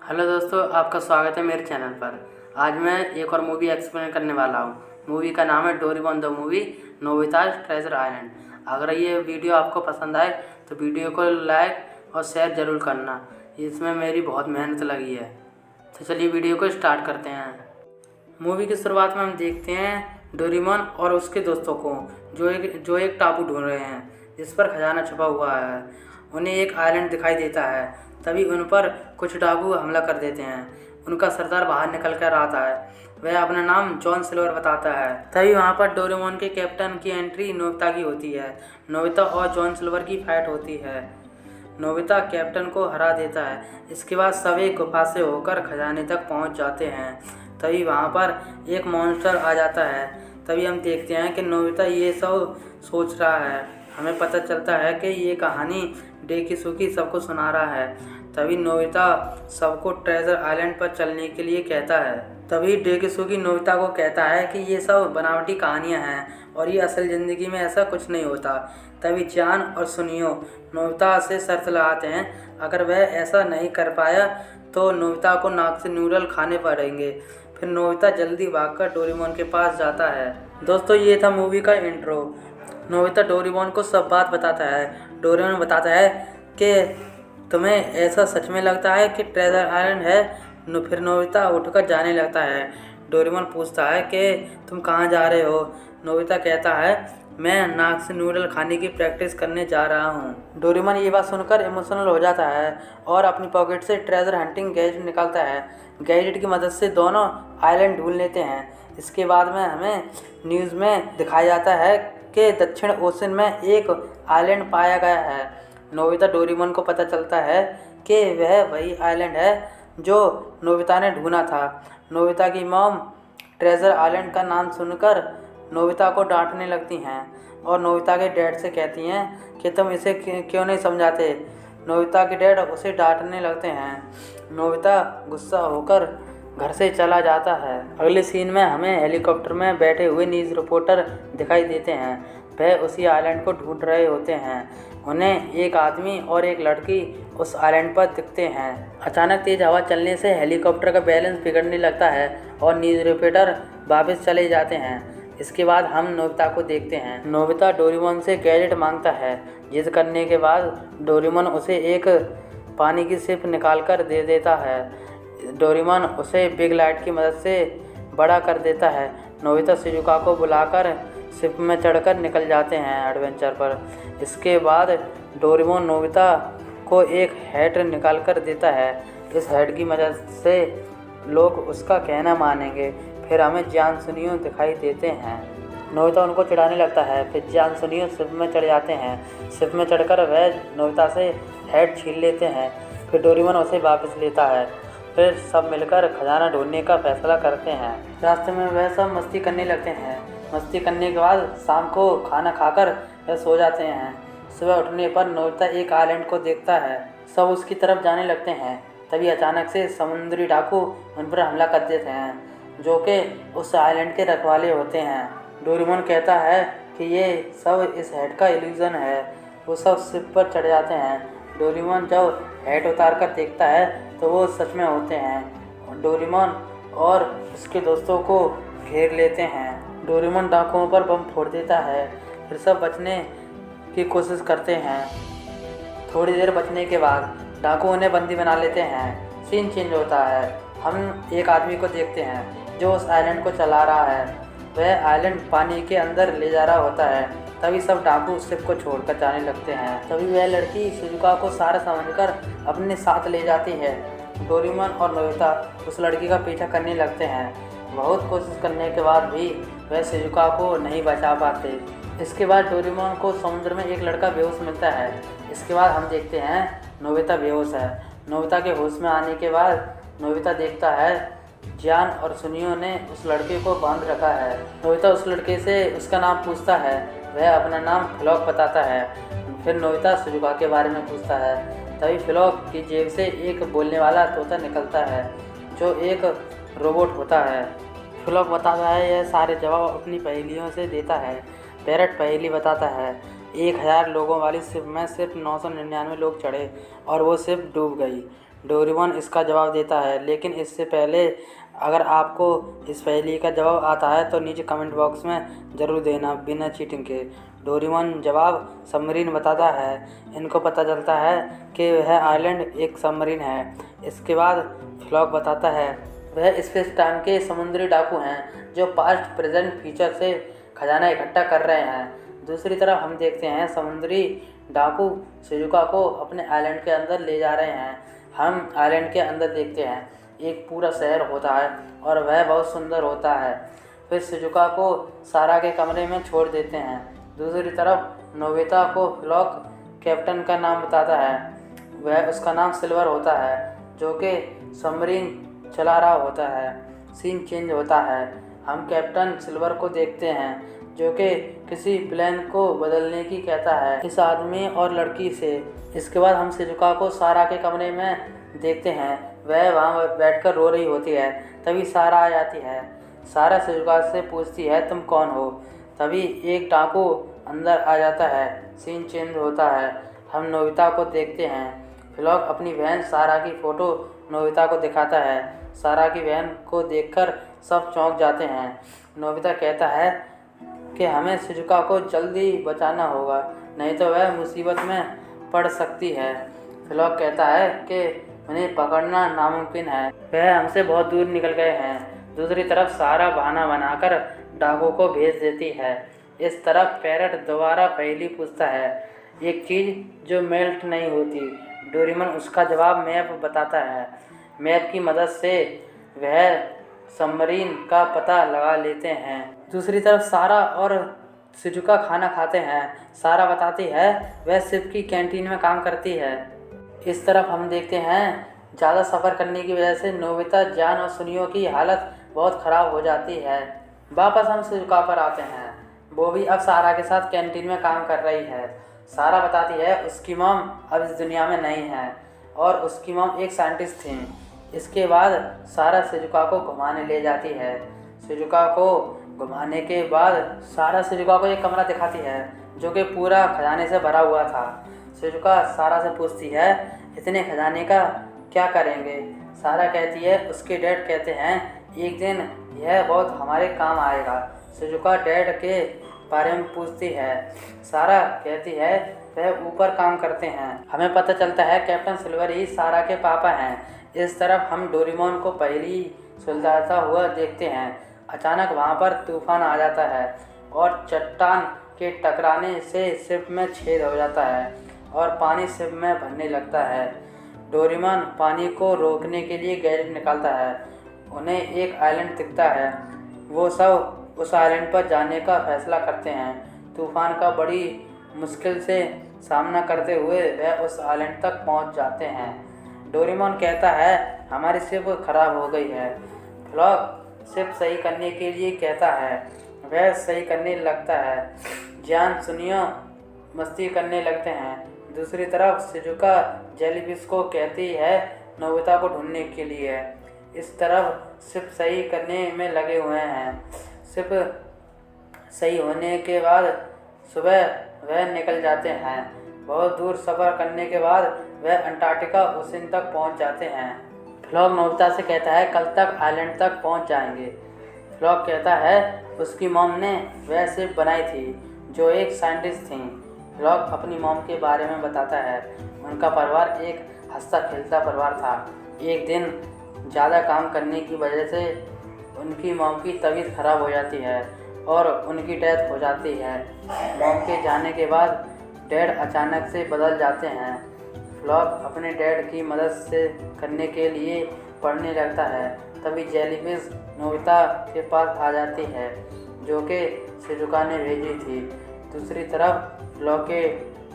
Hello दोस्तों, आपका स्वागत है मेरे चैनल पर। आज मैं एक और मूवी एक्सप्लेन करने वाला हूँ। मूवी का नाम है Doraemon the movie Nobita's treasure island. अगर ये वीडियो आपको पसंद आए तो वीडियो को लाइक और शेयर ज़रूर करना। इसमें मेरी बहुत मेहनत लगी है। तो चलिए वीडियो को स्टार्ट करते हैं। मूवी की शुरुआत में हम देखते हैं डोरेमोन और उसके दोस्तों को जो एक टापू ढूंढ रहे हैं जिस पर खजाना छुपा हुआ है। उन्हें एक आइलैंड दिखाई देता है। तभी उन पर कुछ डाकू हमला कर देते हैं। उनका सरदार बाहर निकल कर आता है। वह अपना नाम जॉन सिल्वर बताता है। तभी वहाँ पर डोरेमोन के कैप्टन की एंट्री नोबिता की होती है। नोबिता और जॉन सिल्वर की फाइट होती है। नोबिता कैप्टन को हरा देता है। इसके बाद सब एक गुफा से होकर खजाने तक पहुँच जाते हैं। तभी वहाँ पर एक मॉन्स्टर आ जाता है। तभी हम देखते हैं कि नोबिता ये सब सोच रहा है। हमें पता चलता है कि ये कहानी डेकिसुकी सबको सुना रहा है। तभी नोबिता सबको ट्रेजर आइलैंड पर चलने के लिए कहता है। तभी डेकिसुकी नोबिता को कहता है कि ये सब बनावटी कहानियाँ हैं और ये असल ज़िंदगी में ऐसा कुछ नहीं होता। तभी जान और सुनियो नोबिता से शर्त लगाते हैं, अगर वह ऐसा नहीं कर पाया तो नोबिता को नाक से नूडल खाने पड़ेंगे। फिर नोबिता जल्दी भागकर डोरेमोन के पास जाता है। दोस्तों, ये था मूवी का इंट्रो। नोबिता डोरेमोन को सब बात बताता है। डोरेमोन बताता है कि तुम्हें ऐसा सच में लगता है कि ट्रेजर आइलैंड है? फिर नोबिता उठकर जाने लगता है। डोरेमोन पूछता है कि तुम कहाँ जा रहे हो? नोबिता कहता है, मैं नाक से नूडल खाने की प्रैक्टिस करने जा रहा हूँ। डोरेमोन ये बात सुनकर इमोशनल हो जाता है और अपनी पॉकेट से ट्रेजर हंटिंग गैजेट निकालता है। गैजेट की मदद से दोनों आइलैंड ढूंढ लेते हैं। इसके बाद में हमें न्यूज़ में दिखाया जाता है कि दक्षिण ओशन में एक आइलैंड पाया गया है। नोबिता डोरेमोन को पता चलता है कि वह वही आइलैंड है जो नोबिता ने ढूंढा था। नोबिता की मॉम ट्रेजर आइलैंड का नाम सुनकर नोबिता को डांटने लगती हैं और नोबिता के डैड से कहती हैं कि तुम इसे क्यों नहीं समझाते। नोबिता के डैड उसे डांटने लगते हैं। नोबिता गुस्सा होकर घर से चला जाता है। अगले सीन में हमें हेलीकॉप्टर में बैठे हुए न्यूज़ रिपोर्टर दिखाई देते हैं। वह उसी आइलैंड को ढूंढ रहे होते हैं। उन्हें एक आदमी और एक लड़की उस आइलैंड पर दिखते हैं। अचानक तेज हवा चलने से हेलीकॉप्टर का बैलेंस बिगड़ने लगता है और न्यूज़ रिपोर्टर वापस चले जाते हैं। इसके बाद हम नोबिता को देखते हैं। नोबिता डोरेमोन से गैजेट मांगता है। जिद करने के बाद डोरेमोन उसे एक पानी की सिप निकाल कर दे देता है। डोरेमोन उसे बिग लाइट की मदद से बड़ा कर देता है। नोबिता शिजुका को बुलाकर शिप में चढ़कर निकल जाते हैं एडवेंचर पर। इसके बाद डोरेमोन नोबिता को एक हैट निकाल कर देता है। इस हैट की मदद से लोग उसका कहना मानेंगे। फिर हमें जान सुनियो दिखाई देते हैं। नोबिता उनको चिढ़ाने लगता है। फिर जान सुनियो शिप में चढ़ जाते हैं। शिप में चढ़कर वह नोबिता से हैट छीन लेते हैं। फिर डोरेमोन उसे वापस लेता है। फिर सब मिलकर खजाना ढूंढने का फैसला करते हैं। रास्ते में वह सब मस्ती करने लगते हैं। मस्ती करने के बाद शाम को खाना खाकर वह सो जाते हैं। सुबह उठने पर नोबिता एक आइलैंड को देखता है। सब उसकी तरफ जाने लगते हैं। तभी अचानक से समुद्री डाकू उन पर हमला कर देते हैं जो कि उस आइलैंड के रखवाले होते हैं। डोरेमोन कहता है कि ये सब इस हेड का इल्यूजन है। वो सब शिप पर चढ़ जाते हैं। डोरेमोन जब हेड उतार कर देखता है तो वो सच में होते हैं। डोरेमोन और उसके दोस्तों को घेर लेते हैं। डोरेमोन डाकुओं पर बम फोड़ देता है। फिर सब बचने की कोशिश करते हैं। थोड़ी देर बचने के बाद डाकू उन्हें बंदी बना लेते हैं। सीन चेंज होता है। हम एक आदमी को देखते हैं जो उस आइलैंड को चला रहा है। वह आइलैंड पानी के अंदर ले जा रहा होता है। तभी सब डाकू शिप को छोड़कर जाने लगते हैं। तभी वह लड़की शिजुका को सारा समझकर अपने साथ ले जाती है। डोरेमोन और नोबिता उस लड़की का पीछा करने लगते हैं। बहुत कोशिश करने के बाद भी वह शिजुका को नहीं बचा पाते। इसके बाद डोरेमोन को समुद्र में एक लड़का बेहोश मिलता है। इसके बाद हम देखते हैं नोबिता बेहोश है। नोबिता के होश में आने के बाद नोबिता देखता है जान और सुनियो ने उस लड़के को बांध रखा है। नोबिता उस लड़के से उसका नाम पूछता है। वह अपना नाम फ्लॉक बताता है। फिर नोबिता शिजुका के बारे में पूछता है। तभी फ्लॉक की जेब से एक बोलने वाला तोता निकलता है जो एक रोबोट होता है। फ्लॉक बताता है यह सारे जवाब अपनी पहेलियों से देता है। पैरट पहेली बताता है 1000 लोगों वाली शिप में सिर्फ 999 लोग चढ़े और वो शिप डूब गई। डोरेमोन इसका जवाब देता है, लेकिन इससे पहले अगर आपको इस पहेली का जवाब आता है तो नीचे कमेंट बॉक्स में ज़रूर देना बिना चीटिंग के। डोरेमोन जवाब सबमरीन बताता है। इनको पता चलता है कि वह आइलैंड एक सबमरीन है। इसके बाद फ्लॉक बताता है वह स्पेस टाइम के समुद्री डाकू हैं जो पास्ट प्रेजेंट फ्यूचर से खजाना इकट्ठा कर रहे हैं। दूसरी तरफ हम देखते हैं समुद्री डाकू शिजुका को अपने आइलैंड के अंदर ले जा रहे हैं। हम आइलैंड के अंदर देखते हैं एक पूरा शहर होता है और वह बहुत सुंदर होता है। फिर शिजुका को सारा के कमरे में छोड़ देते हैं। दूसरी तरफ नोबिता को फ्लॉक कैप्टन का नाम बताता है। वह उसका नाम सिल्वर होता है जो कि सबमरीन चला रहा होता है। सीन चेंज होता है। हम कैप्टन सिल्वर को देखते हैं जो कि किसी प्लान को बदलने की कहता है इस आदमी और लड़की से। इसके बाद हम शिजुका को सारा के कमरे में देखते हैं। वह वहाँ बैठकर रो रही होती है। तभी सारा आ जाती है। सारा शिजुका से पूछती है तुम कौन हो। तभी एक डाकू अंदर आ जाता है। सीन चेंज होता है। हम नोबिता को देखते हैं। फ्लॉक अपनी बहन सारा की फ़ोटो नोबिता को दिखाता है। सारा की बहन को देखकर सब चौंक जाते हैं। नोबिता कहता है कि हमें शिजुका को जल्दी बचाना होगा, नहीं तो वह मुसीबत में पड़ सकती है। फ्लॉक कहता है कि उन्हें पकड़ना नामुमकिन है, वह हमसे बहुत दूर निकल गए हैं। दूसरी तरफ सारा बहाना बनाकर डाकू को भेज देती है। इस तरफ पैरट दोबारा पहेली पूछता है एक चीज़ जो मेल्ट नहीं होती। डोरेमोन उसका जवाब मैप बताता है। मैप की मदद से वह सबमरीन का पता लगा लेते हैं। दूसरी तरफ सारा और शिजुका खाना खाते हैं। सारा बताती है वह शिप की कैंटीन में काम करती है। इस तरफ हम देखते हैं ज़्यादा सफ़र करने की वजह से नोबिता, जान और सुनियो की हालत बहुत ख़राब हो जाती है। वापस हम शिजुका पर आते हैं। वो भी अब सारा के साथ कैंटीन में काम कर रही है। सारा बताती है उसकी मॉम अब इस दुनिया में नहीं है और उसकी मॉम एक साइंटिस्ट थी। इसके बाद सारा शिजुका को घुमाने ले जाती है। शिजुका को घुमाने के बाद सारा शिजुका को एक कमरा दिखाती है जो कि पूरा खजाने से भरा हुआ था। शिजुका सारा से पूछती है इतने खजाने का क्या करेंगे। सारा कहती है उसके डैड कहते हैं एक दिन यह बहुत हमारे काम आएगा। शिजुका डैड के बारे में पूछती है। सारा कहती है वह ऊपर काम करते हैं। हमें पता चलता है कैप्टन सिल्वर ही सारा के पापा हैं। इस तरफ हम डोरेमोन को पहली सुलझाता हुआ देखते हैं। अचानक वहाँ पर तूफान आ जाता है और चट्टान के टकराने से शिप में छेद हो जाता है और पानी शिप में भरने लगता है। डोरेमोन पानी को रोकने के लिए गैजेट निकालता है। उन्हें एक आइलैंड दिखता है। वो सब उस आइलैंड पर जाने का फैसला करते हैं। तूफान का बड़ी मुश्किल से सामना करते हुए वह उस आइलैंड तक पहुंच जाते हैं। डोरेमोन कहता है हमारी शिप खराब हो गई है। फ्लॉक शिप सही करने के लिए कहता है। वह सही करने लगता है। जान सुनियो मस्ती करने लगते हैं। दूसरी तरफ शिजुका जेलीफिश को कहती है नोबिता को ढूंढने के लिए। इस तरफ शिप सही करने में लगे हुए हैं। शिप सही होने के बाद सुबह वह निकल जाते हैं। बहुत दूर सफ़र करने के बाद वह अंटार्कटिका ओशन तक पहुंच जाते हैं। फ्लॉक नोबिता से कहता है कल तक आइलैंड तक पहुंच जाएंगे। फ्लॉक कहता है उसकी मॉम ने वह शिप बनाई थी जो एक साइंटिस्ट थी। फ्लॉक अपनी मॉम के बारे में बताता है। उनका परिवार एक हंसता खेलता परिवार था। एक दिन ज़्यादा काम करने की वजह से उनकी मॉम की तबीयत खराब हो जाती है और उनकी डेथ हो जाती है। मॉम के जाने के बाद डैड अचानक से बदल जाते हैं। फ्लॉक अपने डैड की मदद से करने के लिए पढ़ने लगता है। तभी जेलीफिश नोबिता के पास आ जाती है जो कि शिजुका ने भेजी थी। दूसरी तरफ फ्लॉक के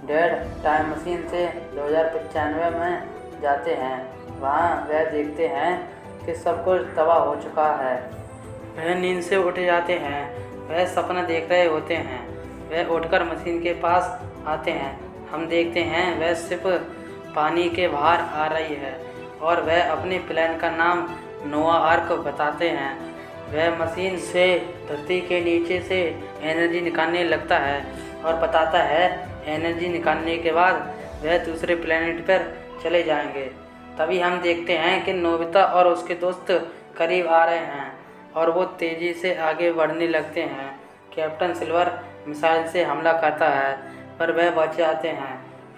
डैड टाइम मशीन से 2095 में जाते हैं। वहाँ वह देखते हैं कि सब कुछ तबाह हो चुका है। वह नींद से उठ जाते हैं। वह सपना देख रहे होते हैं। वह उठकर मशीन के पास आते हैं। हम देखते हैं वह शिप पानी के बाहर आ रही है और वह अपने प्लान का नाम नोआ आर्क बताते हैं। वह मशीन से धरती के नीचे से एनर्जी निकालने लगता है और बताता है एनर्जी निकालने के बाद वह दूसरे प्लेनेट पर चले जाएंगे। तभी हम देखते हैं कि नोबिता और उसके दोस्त करीब आ रहे हैं और वो तेज़ी से आगे बढ़ने लगते हैं। कैप्टन सिल्वर मिसाइल से हमला करता है पर वह बच जाते हैं।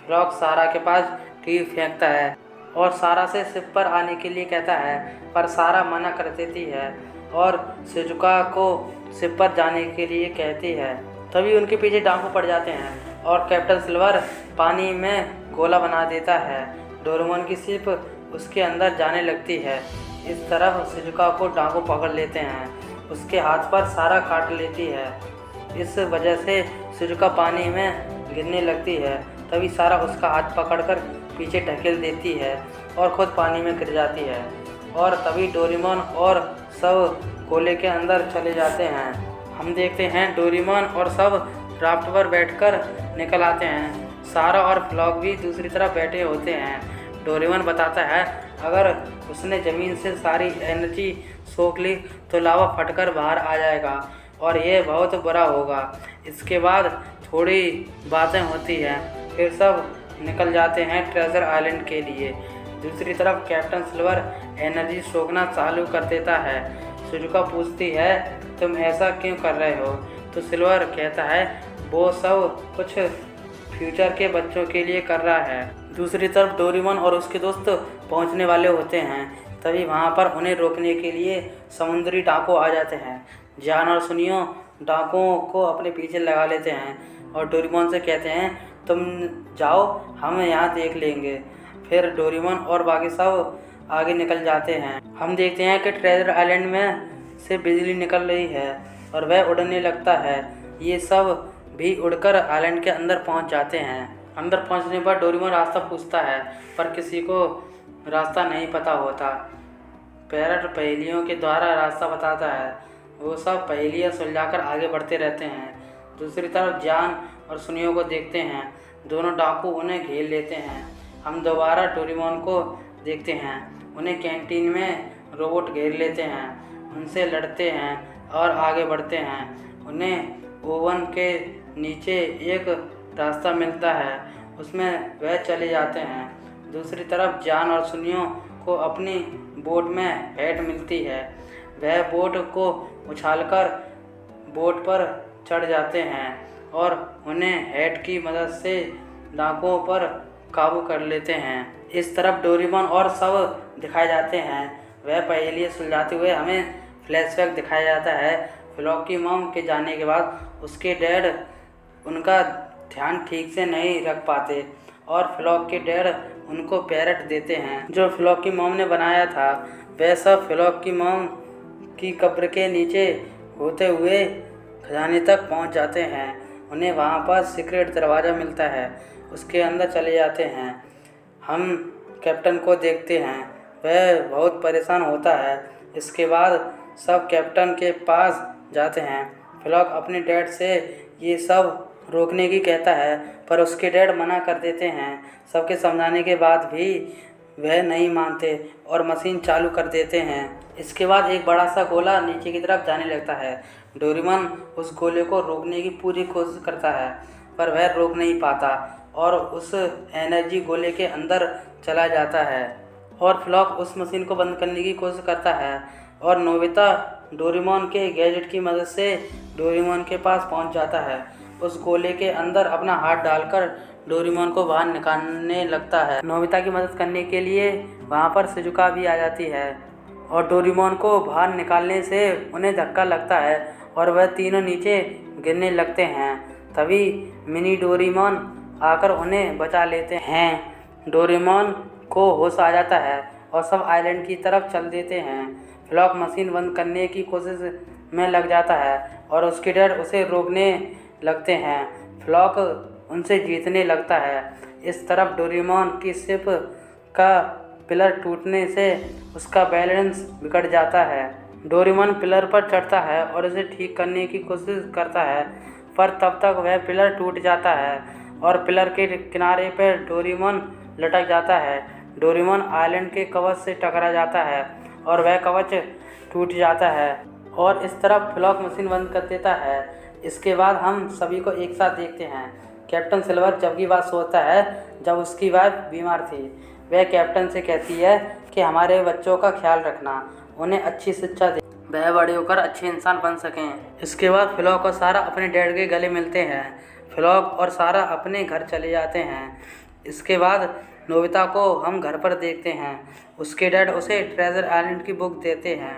फ्लॉक सारा के पास ट्यूब फेंकता है और सारा से शिप पर आने के लिए कहता है, पर सारा मना कर देती है और शिजुका को शिप पर जाने के लिए कहती है। तभी उनके पीछे डाकू पड़ जाते हैं और कैप्टन सिल्वर पानी में गोला बना देता है। डोरेमोन की शिप उसके अंदर जाने लगती है। इस तरफ शिजुका को डाकू पकड़ लेते हैं। उसके हाथ पर सारा काट लेती है। इस वजह से शिजुका पानी में गिरने लगती है। तभी सारा उसका हाथ पकड़कर पीछे ढकेल देती है और खुद पानी में गिर जाती है। और तभी डोरेमोन और सब गोले के अंदर चले जाते हैं। हम देखते हैं डोरेमोन और सब राफ्ट पर बैठकर निकल आते हैं। सारा और फ्लॉक भी दूसरी तरफ बैठे होते हैं। डोरेमोन बताता है अगर उसने ज़मीन से सारी एनर्जी सोख ली तो लावा फटकर बाहर आ जाएगा और यह बहुत बुरा होगा। इसके बाद थोड़ी बातें होती हैं, फिर सब निकल जाते हैं ट्रेजर आइलैंड के लिए। दूसरी तरफ कैप्टन सिल्वर एनर्जी सोखना चालू कर देता है। शिजुका पूछती है तुम ऐसा क्यों कर रहे हो? तो सिल्वर कहता है वो सब कुछ फ्यूचर के बच्चों के लिए कर रहा है। दूसरी तरफ डोरेमोन और उसके दोस्त पहुंचने वाले होते हैं। तभी वहां पर उन्हें रोकने के लिए समुद्री डाकू आ जाते हैं। जान और सुनियो डाकुओं को अपने पीछे लगा लेते हैं और डोरेमोन से कहते हैं तुम जाओ, हम यहाँ देख लेंगे। फिर डोरेमोन और बाकी सब आगे निकल जाते हैं। हम देखते हैं कि ट्रेजर आइलैंड में से बिजली निकल रही है और वह उड़ने लगता है। ये सब भी उड़कर आइलैंड के अंदर पहुंच जाते हैं। अंदर पहुंचने पर डोरेमोन रास्ता पूछता है पर किसी को रास्ता नहीं पता होता। पैरट पहेलियों के द्वारा रास्ता बताता है। वो सब पहेलियाँ सुलझाकर आगे बढ़ते रहते हैं। दूसरी तरफ जान और सुनियो को देखते हैं। दोनों डाकू उन्हें घेर लेते हैं। हम दोबारा डोरेमोन को देखते हैं। उन्हें कैंटीन में रोबोट घेर लेते हैं, उनसे लड़ते हैं और आगे बढ़ते हैं। उन्हें ओवन के नीचे एक रास्ता मिलता है, उसमें वह चले जाते हैं। दूसरी तरफ जान और सुनियो को अपनी बोट में हैट मिलती है। वह बोट को उछालकर बोट पर चढ़ जाते हैं और उन्हें हैट की मदद से डाकुओं पर काबू कर लेते हैं। इस तरफ डोरेमोन और सब दिखाए जाते हैं। वह पहेलियाँ सुलझाते हुए हमें फ्लैशबैक दिखाया जाता है। फ्लॉक की मॉम के जाने के बाद उसके डैड उनका ध्यान ठीक से नहीं रख पाते और फ्लॉक के डैड उनको पैरट देते हैं जो फ्लॉक की मॉम ने बनाया था। वह सब फ्लॉक की मॉम की कब्र के नीचे होते हुए खजाने तक पहुंच जाते हैं। उन्हें वहां पर सीक्रेट दरवाज़ा मिलता है, उसके अंदर चले जाते हैं। हम कैप्टन को देखते हैं, वह बहुत परेशान होता है। इसके बाद सब कैप्टन के पास जाते हैं। फ्लॉक अपने डैड से ये सब रोकने की कहता है पर उसके डैड मना कर देते हैं। सबके समझाने के बाद भी वह नहीं मानते और मशीन चालू कर देते हैं। इसके बाद एक बड़ा सा गोला नीचे की तरफ जाने लगता है। डोरेमोन उस गोले को रोकने की पूरी कोशिश करता है पर वह रोक नहीं पाता और उस एनर्जी गोले के अंदर चला जाता है और फ्लॉक उस मशीन को बंद करने की कोशिश करता है और नोबिता डोरेमोन के गैजेट की मदद से डोरेमोन के पास पहुंच जाता है। उस गोले के अंदर अपना हाथ डालकर डोरेमोन को बाहर निकालने लगता है। नोबिता की मदद करने के लिए वहां पर शिजुका भी आ जाती है और डोरेमोन को बाहर निकालने से उन्हें धक्का लगता है और वह तीनों नीचे गिरने लगते हैं। तभी मिनी डोरेमोन आकर उन्हें बचा लेते हैं। डोरेमोन को होश आ जाता है और सब आइलैंड की तरफ चल देते हैं। फ्लॉक मशीन बंद करने की कोशिश में लग जाता है और उसके डैड उसे रोकने लगते हैं। फ्लॉक उनसे जीतने लगता है। इस तरफ डोरेमोन की शिप का पिलर टूटने से उसका बैलेंस बिगड़ जाता है। डोरेमोन पिलर पर चढ़ता है और उसे ठीक करने की कोशिश करता है पर तब तक वह पिलर टूट जाता है और पिलर के किनारे पर डोरेमोन लटक जाता है। डोरेमोन आइलैंड के कवच से टकरा जाता है और वह कवच टूट जाता है और इस तरफ फ्लॉक मशीन बंद कर देता है। इसके बाद हम सभी को एक साथ देखते हैं। कैप्टन सिल्वर जब की बात सोचता है जब उसकी वाइफ बीमार थी। वह कैप्टन से कहती है कि हमारे बच्चों का ख्याल रखना, उन्हें अच्छी शिक्षा दे, वह बड़े होकर अच्छे इंसान बन सकें। इसके बाद फ्लॉक और सारा अपने डैड के गले मिलते हैं। फ्लॉक और सारा अपने घर चले जाते हैं। इसके बाद नोबिता को हम घर पर देखते हैं। उसके डैड उसे ट्रेजर आइलैंड की बुक देते हैं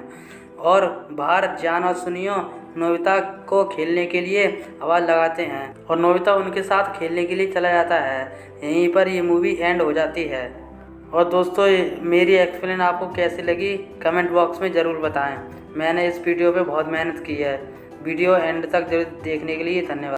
और बाहर जान और सुनियो नोबिता को खेलने के लिए आवाज़ लगाते हैं और नोबिता उनके साथ खेलने के लिए चला जाता है। यहीं पर ये मूवी एंड हो जाती है। और दोस्तों, मेरी एक्सप्लेन आपको कैसी लगी कमेंट बॉक्स में ज़रूर बताएं। मैंने इस वीडियो पे बहुत मेहनत की है। वीडियो एंड तक जरूर देखने के लिए धन्यवाद।